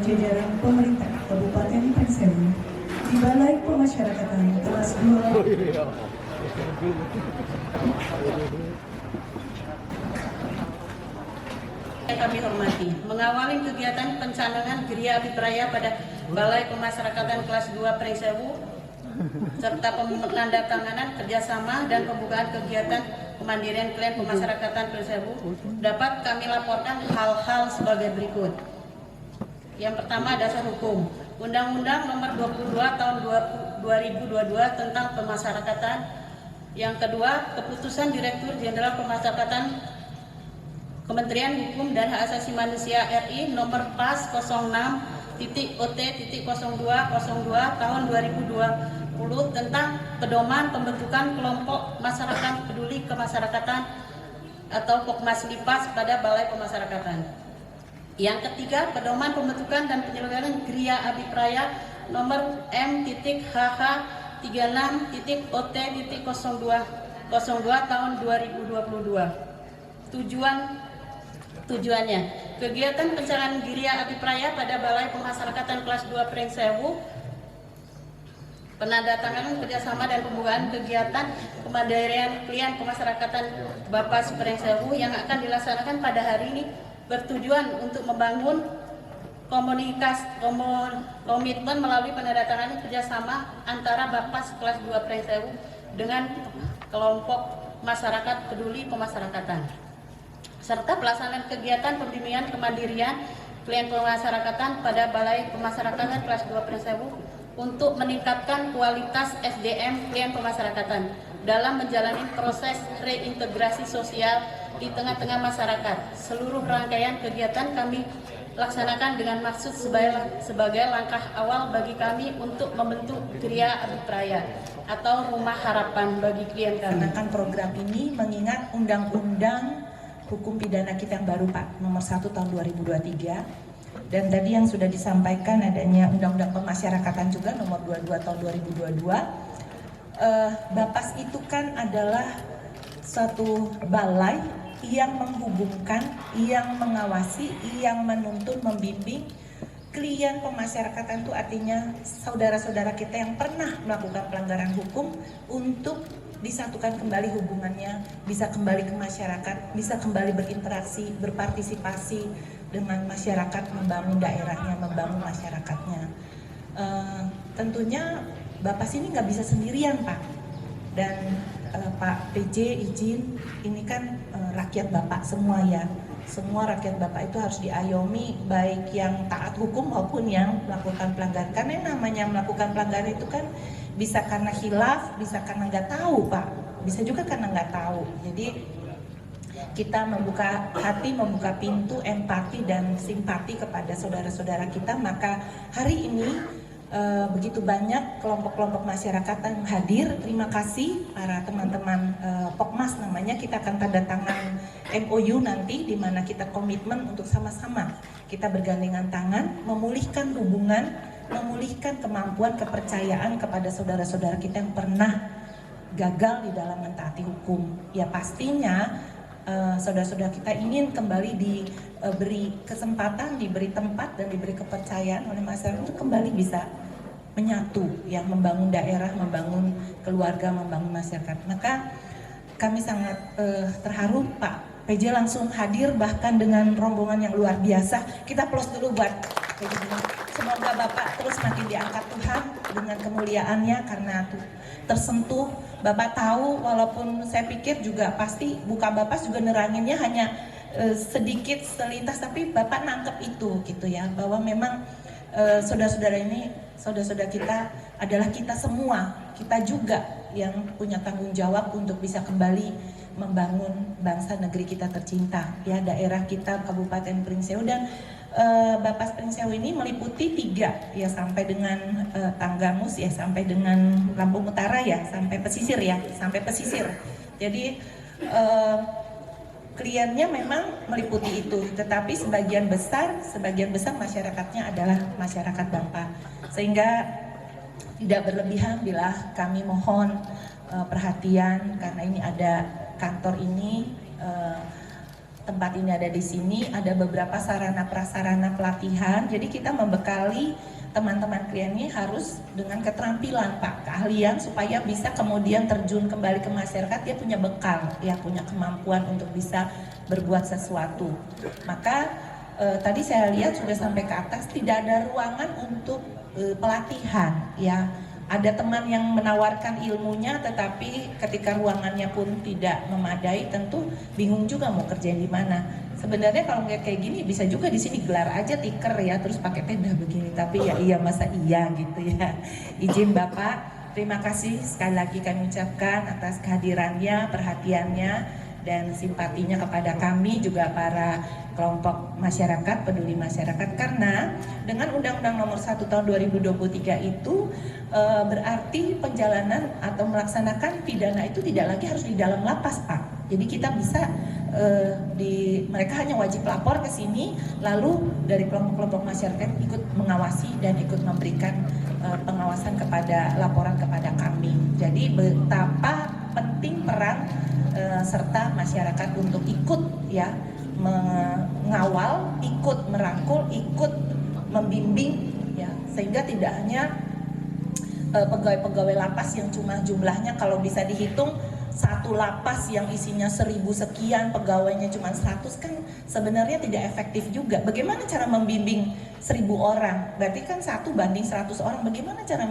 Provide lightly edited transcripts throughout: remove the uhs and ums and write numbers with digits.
jajaran pemerintah Kabupaten Pringsewu di Balai Pemasyarakatan kelas 2. Yang kami hormati, mengawali kegiatan pencanangan Geria Abipraya pada Balai Pemasyarakatan kelas 2 Pringsewu serta penandatanganan kerjasama dan pembukaan kegiatan kemandirian klien pemasyarakatan Pringsewu, dapat kami laporkan hal-hal sebagai berikut. Yang pertama, dasar hukum. Undang-Undang Nomor 22 Tahun 2022 tentang Pemasyarakatan. Yang kedua, Keputusan Direktur Jenderal Pemasyarakatan Kementerian Hukum dan Hak Asasi Manusia RI Nomor PAS 06.OT.0202 Tahun 2020 tentang pedoman pembentukan kelompok masyarakat peduli kemasyarakatan atau Pokmaslipas pada Balai Pemasyarakatan. Yang ketiga, pedoman pembentukan dan penyelenggaraan Geria Abipraya nomor M.HH 36.OT.0202 tahun 2022. Tujuannya, kegiatan pencarian Geria Abipraya pada Balai Pemasyarakatan kelas 2 Pringsewu, penandatanganan kerjasama dan pembukaan kegiatan kemandirian klien pemasyarakatan Bapas Pringsewu yang akan dilaksanakan pada hari ini bertujuan untuk membangun komitmen melalui penandatanganan kerjasama antara Bapas kelas 2 Pringsewu dengan kelompok masyarakat peduli pemasyarakatan, serta pelaksanaan kegiatan pembimbingan kemandirian klien pemasyarakatan pada Balai Pemasyarakatan kelas 2 Pringsewu untuk meningkatkan kualitas SDM klien pemasyarakatan dalam menjalani proses reintegrasi sosial di tengah-tengah masyarakat. Seluruh rangkaian kegiatan kami laksanakan dengan maksud sebagai langkah awal bagi kami untuk membentuk Geria Abipraya atau rumah harapan bagi klien kami. Melaksanakan program ini mengingat Undang-Undang Hukum Pidana kita yang baru Pak, nomor 1 tahun 2023. Dan tadi yang sudah disampaikan adanya Undang-Undang Pemasyarakatan juga nomor 22 tahun 2022. Bapas itu kan adalah suatu balai yang menghubungkan, yang mengawasi, yang menuntun, membimbing klien pemasyarakatan, itu artinya saudara-saudara kita yang pernah melakukan pelanggaran hukum untuk disatukan kembali hubungannya, bisa kembali ke masyarakat, bisa kembali berinteraksi, berpartisipasi dengan masyarakat, membangun daerahnya, membangun masyarakatnya. Tentunya Bapas ini nggak bisa sendirian Pak, dan Pak PJ izin, ini kan rakyat Bapak semua ya, semua rakyat Bapak itu harus diayomi, baik yang taat hukum maupun yang melakukan pelanggaran. Karena yang namanya melakukan pelanggaran itu kan bisa karena khilaf, bisa karena nggak tahu Pak, bisa juga karena nggak tahu. Jadi kita membuka hati, membuka pintu empati dan simpati kepada saudara-saudara kita. Maka hari ini begitu banyak kelompok-kelompok masyarakat yang hadir. Terima kasih para teman-teman Pokmas namanya. Kita akan tanda tangan MOU nanti, di mana kita komitmen untuk sama-sama kita bergandengan tangan memulihkan hubungan, memulihkan kemampuan, kepercayaan kepada saudara-saudara kita yang pernah gagal di dalam mentaati hukum. Ya pastinya saudara-saudara kita ingin kembali diberi kesempatan, diberi tempat dan diberi kepercayaan oleh masyarakat untuk kembali bisa menyatu, yang membangun daerah, membangun keluarga, membangun masyarakat. Maka kami sangat terharu Pak PJ langsung hadir bahkan dengan rombongan yang luar biasa. Kita plus dulu buat PJ. Semoga Bapak terus makin diangkat Tuhan dengan kemuliaannya, karena tersentuh. Bapak tahu, walaupun saya pikir juga pasti buka Bapak juga neranginnya hanya sedikit selintas, tapi Bapak nangkep itu gitu ya, bahwa memang saudara-saudara ini, saudara-saudara kita adalah kita semua, kita juga yang punya tanggung jawab untuk bisa kembali membangun bangsa negeri kita tercinta, ya daerah kita Kabupaten Pringsewu. Dan Bapas Pringsewu ini meliputi 3 ya, sampai dengan Tanggamus ya, sampai dengan Lampung Utara ya, sampai pesisir ya, sampai pesisir. Jadi kliennya memang meliputi itu, tetapi sebagian besar masyarakatnya adalah masyarakat Bapak, sehingga tidak berlebihan bila kami mohon perhatian, karena ini ada kantor ini tempat ini ada di sini, ada beberapa sarana prasarana pelatihan. Jadi kita membekali teman-teman klien ini harus dengan keterampilan Pak, keahlian supaya bisa kemudian terjun kembali ke masyarakat, dia punya bekal, ya punya kemampuan untuk bisa berbuat sesuatu. Maka tadi saya lihat sudah sampai ke atas, tidak ada ruangan untuk pelatihan, ya. Ada teman yang menawarkan ilmunya, tetapi ketika ruangannya pun tidak memadai, tentu bingung juga mau kerjain di mana. Sebenarnya kalau nggak kayak gini bisa juga di sini gelar aja tiker ya, terus pakai tenda begini. Tapi ya iya masa iya gitu ya. Izin Bapak, terima kasih sekali lagi kami ucapkan atas kehadirannya, perhatiannya, dan simpatinya kepada kami juga para kelompok masyarakat, peduli masyarakat, karena dengan Undang-Undang Nomor 1 Tahun 2023 itu berarti penjalanan atau melaksanakan pidana itu tidak lagi harus di dalam lapas Pak. Jadi kita bisa mereka hanya wajib lapor ke sini, lalu dari kelompok-kelompok masyarakat ikut mengawasi dan ikut memberikan pengawasan kepada laporan kepada kami. Jadi betapa penting peran serta masyarakat untuk ikut ya mengawal, ikut merangkul, ikut membimbing ya, sehingga tidak hanya pegawai-pegawai lapas yang cuma jumlahnya kalau bisa dihitung satu lapas yang isinya 1000 sekian, pegawainya cuma 100, kan sebenarnya tidak efektif juga. Bagaimana cara membimbing 1000 orang? Berarti kan 1 banding 100 orang. Bagaimana cara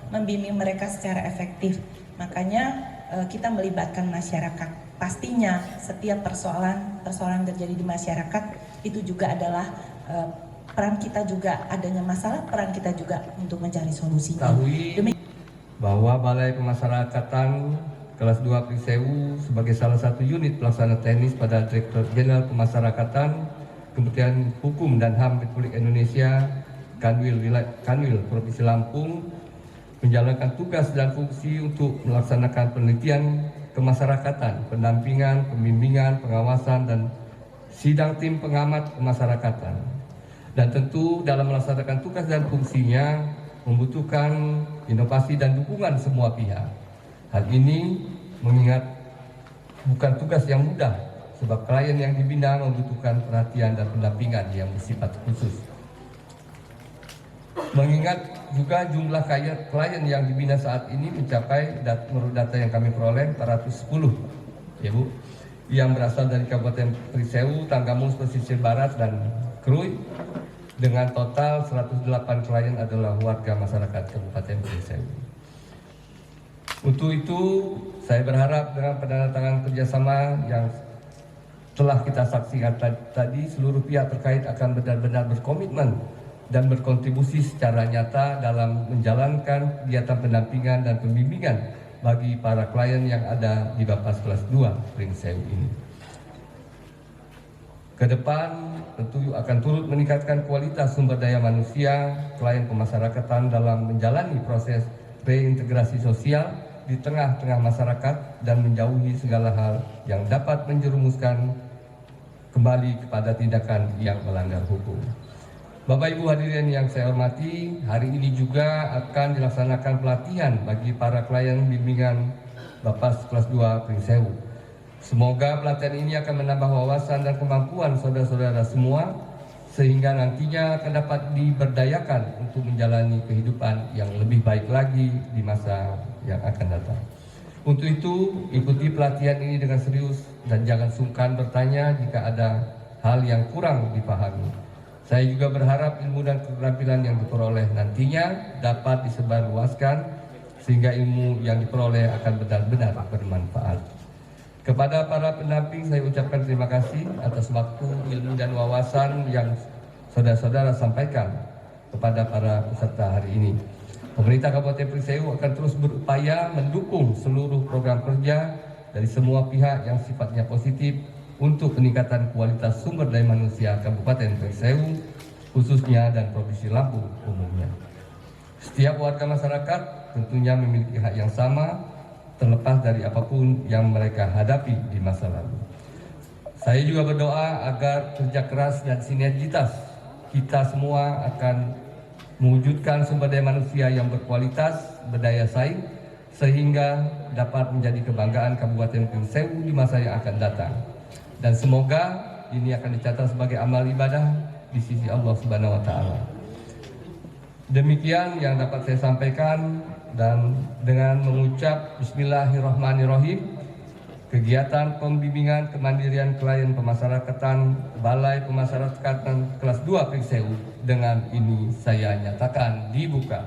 membimbing mereka secara efektif? Makanya kita melibatkan masyarakat. Pastinya setiap persoalan terjadi di masyarakat itu juga adalah peran kita juga, adanya masalah, peran kita juga untuk mencari solusinya. Bahwa Balai Pemasyarakatan kelas 2 Pringsewu sebagai salah satu unit pelaksana teknis pada Direktur Jenderal Pemasyarakatan Kementerian Hukum dan HAM Republik Indonesia Kanwil Provinsi Lampung menjalankan tugas dan fungsi untuk melaksanakan penelitian kemasyarakatan, pendampingan, pembimbingan, pengawasan, dan sidang tim pengamat kemasyarakatan. Dan tentu dalam melaksanakan tugas dan fungsinya membutuhkan inovasi dan dukungan semua pihak. Hal ini mengingat bukan tugas yang mudah, sebab klien yang dibina membutuhkan perhatian dan pendampingan yang bersifat khusus. Mengingat juga jumlah klien yang dibina saat ini mencapai, menurut data yang kami peroleh, 410 ya Bu, yang berasal dari Kabupaten Pringsewu, Tanggamus, Pesisir Barat, dan Krui, dengan total 108 klien adalah warga masyarakat Kabupaten Pringsewu. Untuk itu saya berharap dengan penandatangan kerjasama yang telah kita saksikan tadi, seluruh pihak terkait akan benar-benar berkomitmen dan berkontribusi secara nyata dalam menjalankan kegiatan pendampingan dan pembimbingan bagi para klien yang ada di Bapas kelas 2 Pringsewu ini. Kedepan tentu akan turut meningkatkan kualitas sumber daya manusia klien pemasyarakatan dalam menjalani proses reintegrasi sosial di tengah-tengah masyarakat dan menjauhi segala hal yang dapat menjerumuskan kembali kepada tindakan yang melanggar hukum. Bapak Ibu hadirin yang saya hormati, hari ini juga akan dilaksanakan pelatihan bagi para klien bimbingan Bapas kelas 2 Pringsewu. Semoga pelatihan ini akan menambah wawasan dan kemampuan saudara-saudara semua, sehingga nantinya akan dapat diberdayakan untuk menjalani kehidupan yang lebih baik lagi di masa yang akan datang. Untuk itu, ikuti pelatihan ini dengan serius dan jangan sungkan bertanya jika ada hal yang kurang dipahami. Saya juga berharap ilmu dan keterampilan yang diperoleh nantinya dapat disebarluaskan sehingga ilmu yang diperoleh akan benar-benar bermanfaat. Kepada para pendamping saya ucapkan terima kasih atas waktu, ilmu, dan wawasan yang saudara-saudara sampaikan kepada para peserta hari ini. Pemerintah Kabupaten Pringsewu akan terus berupaya mendukung seluruh program kerja dari semua pihak yang sifatnya positif untuk peningkatan kualitas sumber daya manusia Kabupaten Pringsewu khususnya dan Provinsi Lampung umumnya. Setiap warga masyarakat tentunya memiliki hak yang sama terlepas dari apapun yang mereka hadapi di masa lalu. Saya juga berdoa agar kerja keras dan sinergitas kita semua akan mewujudkan sumber daya manusia yang berkualitas, berdaya saing, sehingga dapat menjadi kebanggaan Kabupaten Pringsewu di masa yang akan datang. Dan semoga ini akan dicatat sebagai amal ibadah di sisi Allah Subhanahu wa taala. Demikian yang dapat saya sampaikan, dan dengan mengucap bismillahirrahmanirrahim, kegiatan pembimbingan kemandirian klien pemasyarakatan Balai Pemasyarakatan kelas 2 Pringsewu dengan ini saya nyatakan dibuka.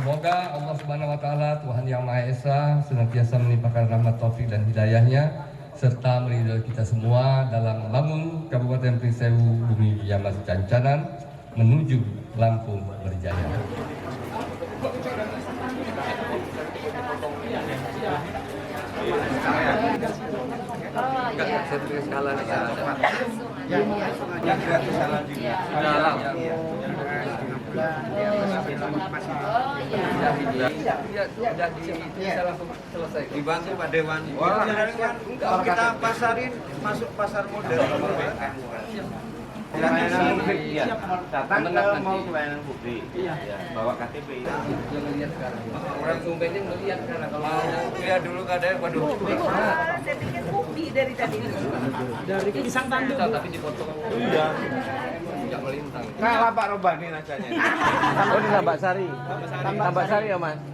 Semoga Allah Subhanahu wa taala, Tuhan Yang Maha Esa, senantiasa melimpahkan rahmat taufik dan hidayahnya serta meridhoi kita semua dalam membangun Kabupaten Pringsewu Bumi Yamas Cancanan menuju Lampung Berjaya. Dibantu Pak Dewan. Kalau kita pasarin masuk pasar modern. Pelayanan publik, iya. Datang ke mau pelayanan publik, bawa KTP. Melihat sekarang. Orang Sumba ini melihat sekarang. Kalau Lihat dulu keadaan, waduh. Saya pikir kopi dari tadi. Dari pisang tanduk. tapi dipotong. Iya. Tidak melintang. Kalah Pak Robani rasanya. Oh, ini Tambak Sari. Tambak Sari ya, Mas?